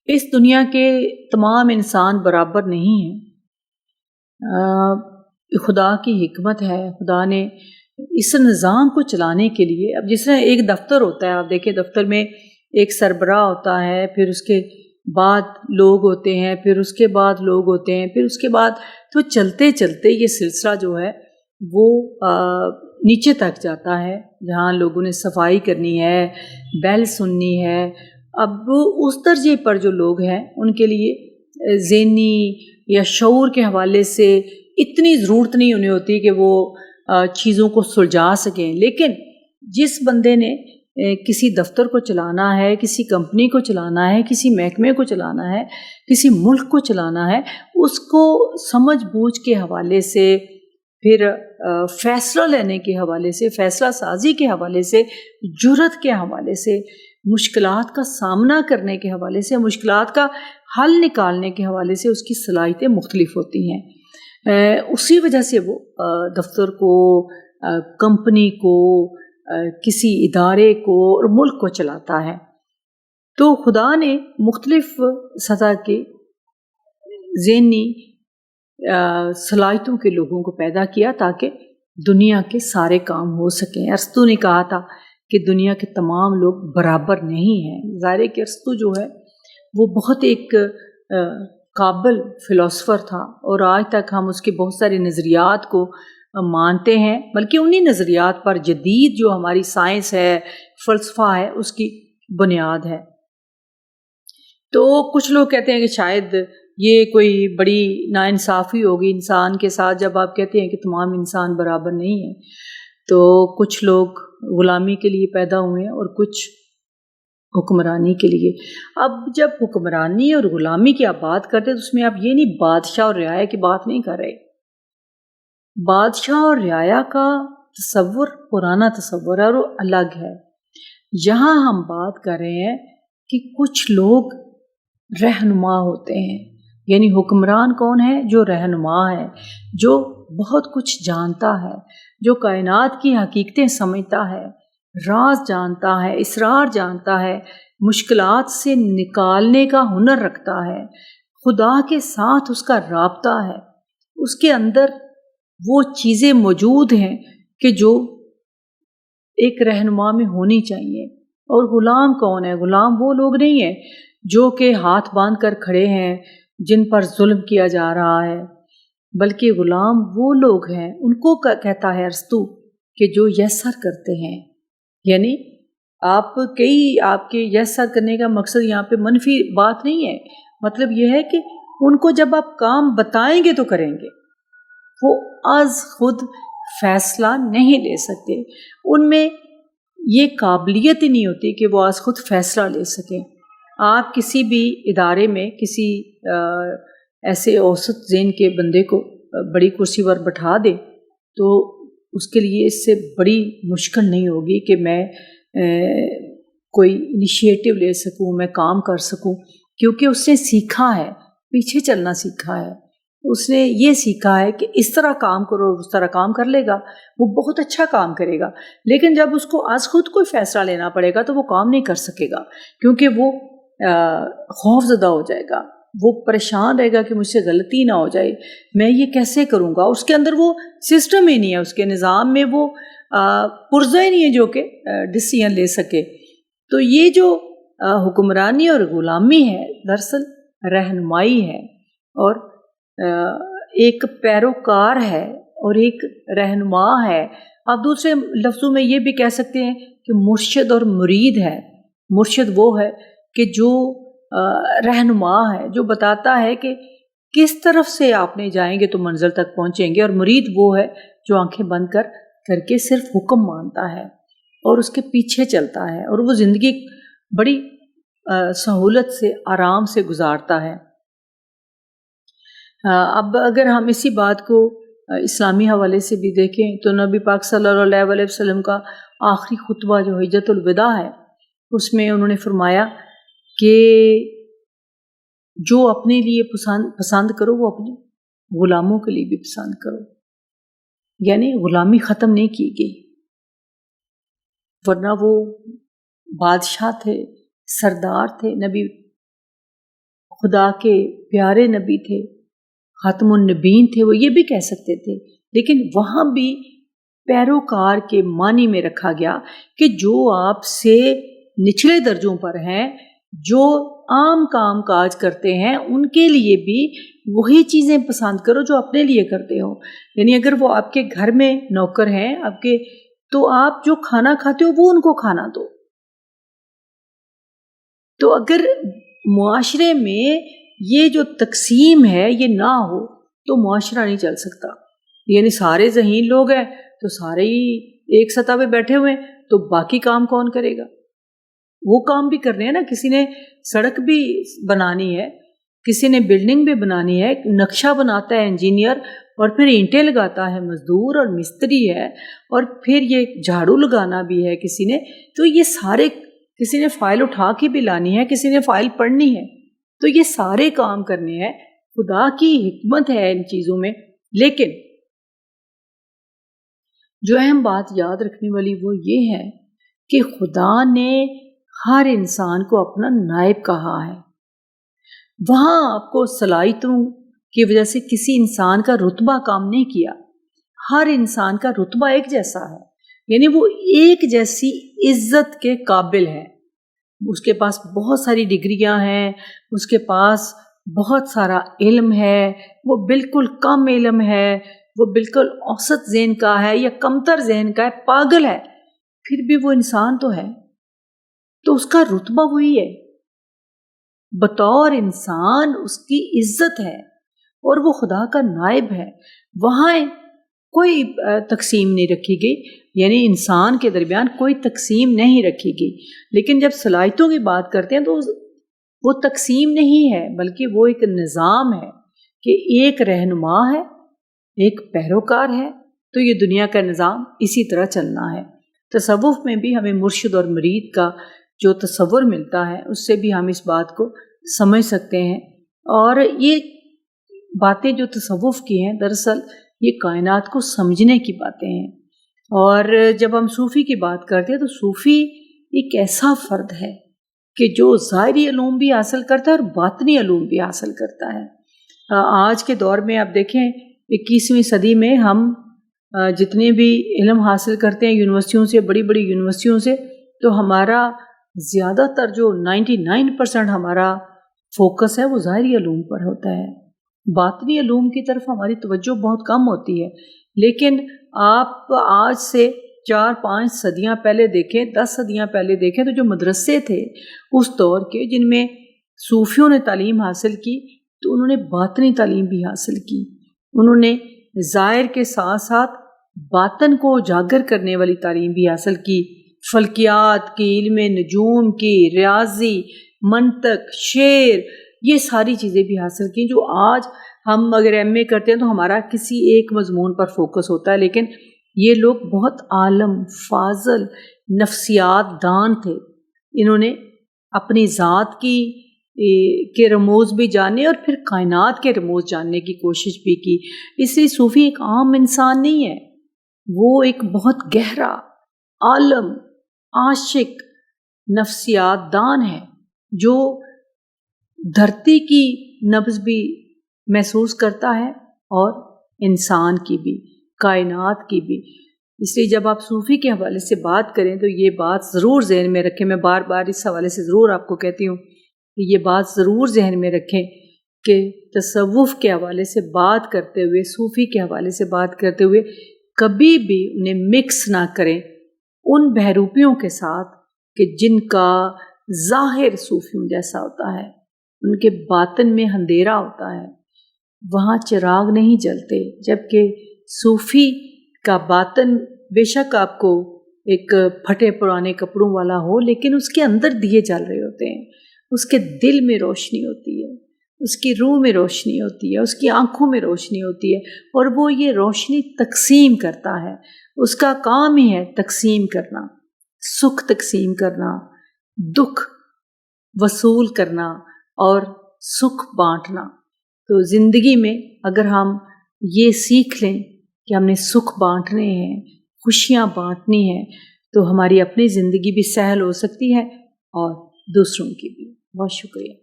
اس دنیا کے تمام انسان برابر نہیں ہیں۔ خدا کی حکمت ہے، خدا نے اس نظام کو چلانے کے لیے، اب جس طرح ایک دفتر ہوتا ہے، آپ دیکھیں دفتر میں ایک سربراہ ہوتا ہے، پھر اس کے بعد لوگ ہوتے ہیں، پھر اس کے بعد لوگ ہوتے ہیں، پھر اس کے بعد تو چلتے چلتے یہ سلسلہ جو ہے وہ نیچے تک جاتا ہے، جہاں لوگوں نے صفائی کرنی ہے، بیل سننی ہے۔ اب اس درجے پر جو لوگ ہیں ان کے لیے ذہنی یا شعور کے حوالے سے اتنی ضرورت نہیں انہیں ہوتی کہ وہ چیزوں کو سلجھا سکیں، لیکن جس بندے نے کسی دفتر کو چلانا ہے، کسی کمپنی کو چلانا ہے، کسی محکمے کو چلانا ہے، کسی ملک کو چلانا ہے، اس کو سمجھ بوجھ کے حوالے سے، پھر فیصلہ لینے کے حوالے سے، فیصلہ سازی کے حوالے سے، جرأت کے حوالے سے، مشکلات کا سامنا کرنے کے حوالے سے، مشکلات کا حل نکالنے کے حوالے سے اس کی صلاحیتیں مختلف ہوتی ہیں۔ اسی وجہ سے وہ دفتر کو، کمپنی کو، کسی ادارے کو اور ملک کو چلاتا ہے۔ تو خدا نے مختلف سطح کے ذہنی صلاحیتوں کے لوگوں کو پیدا کیا تاکہ دنیا کے سارے کام ہو سکیں۔ ارسطو نے کہا تھا کہ دنیا کے تمام لوگ برابر نہیں ہیں۔ ظاہر ہے کہ ارسطو جو ہے وہ بہت ایک قابل فلاسفر تھا، اور آج تک ہم اس کے بہت سارے نظریات کو مانتے ہیں، بلکہ انہی نظریات پر جدید جو ہماری سائنس ہے، فلسفہ ہے، اس کی بنیاد ہے۔ تو کچھ لوگ کہتے ہیں کہ شاید یہ کوئی بڑی ناانصافی ہوگی انسان کے ساتھ جب آپ کہتے ہیں کہ تمام انسان برابر نہیں ہیں۔ تو کچھ لوگ غلامی کے لیے پیدا ہوئے ہیں اور کچھ حکمرانی کے لیے۔ اب جب حکمرانی اور غلامی کی آپ بات کرتے ہیں تو اس میں آپ یہ نہیں بادشاہ اور رعایا کی بات نہیں کر رہے۔ بادشاہ اور رعایا کا تصور پرانا تصور ہے اور وہ الگ ہے۔ یہاں ہم بات کر رہے ہیں کہ کچھ لوگ رہنما ہوتے ہیں، یعنی حکمران کون ہے؟ جو رہنما ہے، جو بہت کچھ جانتا ہے، جو کائنات کی حقیقتیں سمجھتا ہے، راز جانتا ہے، اسرار جانتا ہے، مشکلات سے نکالنے کا ہنر رکھتا ہے، خدا کے ساتھ اس کا رابطہ ہے، اس کے اندر وہ چیزیں موجود ہیں کہ جو ایک رہنما میں ہونی چاہیے۔ اور غلام کون ہے؟ غلام وہ لوگ نہیں ہیں جو کہ ہاتھ باندھ کر کھڑے ہیں، جن پر ظلم کیا جا رہا ہے، بلکہ غلام وہ لوگ ہیں، ان کو کہتا ہے ارسطو کہ جو یسر کرتے ہیں۔ یعنی آپ کے یسر کرنے کا مقصد یہاں پہ منفی بات نہیں ہے، مطلب یہ ہے کہ ان کو جب آپ کام بتائیں گے تو کریں گے، وہ از خود فیصلہ نہیں لے سکتے، ان میں یہ قابلیت ہی نہیں ہوتی کہ وہ از خود فیصلہ لے سکیں۔ آپ کسی بھی ادارے میں کسی ایسے اوسط ذہن کے بندے کو بڑی کرسی پر بٹھا دیں تو اس کے لیے اس سے بڑی مشکل نہیں ہوگی کہ میں کوئی انیشیٹو لے سکوں، میں کام کر سکوں، کیونکہ اس نے سیکھا ہے، پیچھے چلنا سیکھا ہے، اس نے یہ سیکھا ہے کہ اس طرح کام کرو، اس طرح کام کر لے گا، وہ بہت اچھا کام کرے گا۔ لیکن جب اس کو از خود کوئی فیصلہ لینا پڑے گا تو وہ کام نہیں کر سکے گا، کیونکہ وہ خوف زدہ ہو جائے گا، وہ پریشان رہے گا کہ مجھ سے غلطی نہ ہو جائے، میں یہ کیسے کروں گا۔ اس کے اندر وہ سسٹم ہی نہیں ہے، اس کے نظام میں وہ پرزہ ہی نہیں ہے جو کہ ڈیسیژن لے سکے۔ تو یہ جو حکمرانی اور غلامی ہے دراصل رہنمائی ہے، اور ایک پیروکار ہے اور ایک رہنما ہے۔ آپ دوسرے لفظوں میں یہ بھی کہہ سکتے ہیں کہ مرشد اور مرید ہے۔ مرشد وہ ہے کہ جو رہنما ہے، جو بتاتا ہے کہ کس طرف سے آپ نے جائیں گے تو منزل تک پہنچیں گے، اور مرید وہ ہے جو آنکھیں بند کر کے صرف حکم مانتا ہے اور اس کے پیچھے چلتا ہے، اور وہ زندگی بڑی سہولت سے، آرام سے گزارتا ہے۔ اب اگر ہم اسی بات کو اسلامی حوالے سے بھی دیکھیں تو نبی پاک صلی اللہ علیہ وسلم کا آخری خطبہ جو حجۃ الوداع ہے، اس میں انہوں نے فرمایا کہ جو اپنے لیے پسند کرو وہ اپنے غلاموں کے لیے بھی پسند کرو، یعنی غلامی ختم نہیں کی گئی، ورنہ وہ بادشاہ تھے، سردار تھے، نبی خدا کے پیارے نبی تھے، خاتم النبیین تھے، وہ یہ بھی کہہ سکتے تھے، لیکن وہاں بھی پیروکار کے معنی میں رکھا گیا کہ جو آپ سے نچلے درجوں پر ہیں، جو عام کام کاج کرتے ہیں، ان کے لیے بھی وہی چیزیں پسند کرو جو اپنے لیے کرتے ہو. یعنی اگر وہ آپ کے گھر میں نوکر ہیں آپ کے، تو آپ جو کھانا کھاتے ہو وہ ان کو کھانا دو. تو اگر معاشرے میں یہ جو تقسیم ہے یہ نہ ہو تو معاشرہ نہیں چل سکتا. یعنی سارے ذہین لوگ ہیں تو سارے ہی ایک سطح پہ بیٹھے ہوئے ہیں، تو باقی کام کون کرے گا؟ وہ کام بھی کرنے ہیں نا. کسی نے سڑک بھی بنانی ہے، کسی نے بلڈنگ بھی بنانی ہے، نقشہ بناتا ہے انجینئر، اور پھر اینٹیں لگاتا ہے مزدور اور مستری ہے، اور پھر یہ جھاڑو لگانا بھی ہے کسی نے. تو یہ سارے، کسی نے فائل اٹھا کے بھی لانی ہے، کسی نے فائل پڑھنی ہے، تو یہ سارے کام کرنے ہیں. خدا کی حکمت ہے ان چیزوں میں. لیکن جو اہم بات یاد رکھنے والی وہ یہ ہے کہ خدا نے ہر انسان کو اپنا نائب کہا ہے. وہاں آپ کو صلاحیتوں کی وجہ سے کسی انسان کا رتبہ کام نہیں کیا. ہر انسان کا رتبہ ایک جیسا ہے، یعنی وہ ایک جیسی عزت کے قابل ہے. اس کے پاس بہت ساری ڈگریاں ہیں، اس کے پاس بہت سارا علم ہے، وہ بالکل کم علم ہے، وہ بالکل اوسط ذہن کا ہے یا کمتر ذہن کا ہے، پاگل ہے، پھر بھی وہ انسان تو ہے. تو اس کا رتبہ وہی ہے، بطور انسان اس کی عزت ہے، اور وہ خدا کا نائب ہے. وہاں کوئی تقسیم نہیں رکھی گئی، یعنی انسان کے درمیان کوئی تقسیم نہیں رکھی گئی. لیکن جب صلاحیتوں کی بات کرتے ہیں تو وہ تقسیم نہیں ہے، بلکہ وہ ایک نظام ہے کہ ایک رہنما ہے، ایک پیروکار ہے. تو یہ دنیا کا نظام اسی طرح چلنا ہے. تصوف میں بھی ہمیں مرشد اور مرید کا جو تصور ملتا ہے اس سے بھی ہم اس بات کو سمجھ سکتے ہیں. اور یہ باتیں جو تصوف کی ہیں دراصل یہ کائنات کو سمجھنے کی باتیں ہیں. اور جب ہم صوفی کی بات کرتے ہیں تو صوفی ایک ایسا فرد ہے کہ جو ظاہری علوم بھی حاصل کرتا ہے اور باطنی علوم بھی حاصل کرتا ہے. آج کے دور میں آپ دیکھیں 21ویں صدی میں ہم جتنے بھی علم حاصل کرتے ہیں یونیورسٹیوں سے، بڑی بڑی یونیورسٹیوں سے، تو ہمارا زیادہ تر جو 99% ہمارا فوکس ہے وہ ظاہری علوم پر ہوتا ہے. باطنی علوم کی طرف ہماری توجہ بہت کم ہوتی ہے. لیکن آپ آج سے 4-5 صدیاں پہلے دیکھیں، 10 صدیاں پہلے دیکھیں، تو جو مدرسے تھے اس دور کے جن میں صوفیوں نے تعلیم حاصل کی، تو انہوں نے باطنی تعلیم بھی حاصل کی. انہوں نے ظاہر کے ساتھ ساتھ باطن کو اجاگر کرنے والی تعلیم بھی حاصل کی. فلکیات کی، علم نجوم کی، ریاضی، منطق، شعر، یہ ساری چیزیں بھی حاصل کی. جو آج ہم اگر ایم اے کرتے ہیں تو ہمارا کسی ایک مضمون پر فوکس ہوتا ہے، لیکن یہ لوگ بہت عالم، فاضل، نفسیات دان تھے. انہوں نے اپنی ذات کے رموز بھی جانے اور پھر کائنات کے رموز جاننے کی کوشش بھی کی. اس لیے صوفی ایک عام انسان نہیں ہے، وہ ایک بہت گہرا عالم، عاشق، نفسیات دان ہے جو دھرتی کی نبض بھی محسوس کرتا ہے اور انسان کی بھی، کائنات کی بھی. اس لیے جب آپ صوفی کے حوالے سے بات کریں تو یہ بات ضرور ذہن میں رکھیں. میں بار بار اس حوالے سے ضرور آپ کو کہتی ہوں کہ یہ بات ضرور ذہن میں رکھیں کہ تصوف کے حوالے سے بات کرتے ہوئے، صوفی کے حوالے سے بات کرتے ہوئے کبھی بھی انہیں مکس نہ کریں ان بہروپیوں کے ساتھ کہ جن کا ظاہر صوفیوں جیسا ہوتا ہے، ان کے باطن میں اندھیرا ہوتا ہے، وہاں چراغ نہیں جلتے. جبکہ صوفی کا باطن بے شک آپ کو ایک پھٹے پرانے کپڑوں والا ہو، لیکن اس کے اندر دیے جل رہے ہوتے ہیں، اس کے دل میں روشنی ہوتی ہے، اس کی روح میں روشنی ہوتی ہے، اس کی آنکھوں میں روشنی ہوتی ہے، اور وہ یہ روشنی تقسیم کرتا ہے. اس کا کام ہی ہے تقسیم کرنا، سکھ تقسیم کرنا، دکھ وصول کرنا اور سکھ بانٹنا. تو زندگی میں اگر ہم یہ سیکھ لیں کہ ہم نے سکھ بانٹنے ہیں، خوشیاں بانٹنی ہیں، تو ہماری اپنی زندگی بھی سہل ہو سکتی ہے اور دوسروں کی بھی. بہت شکریہ.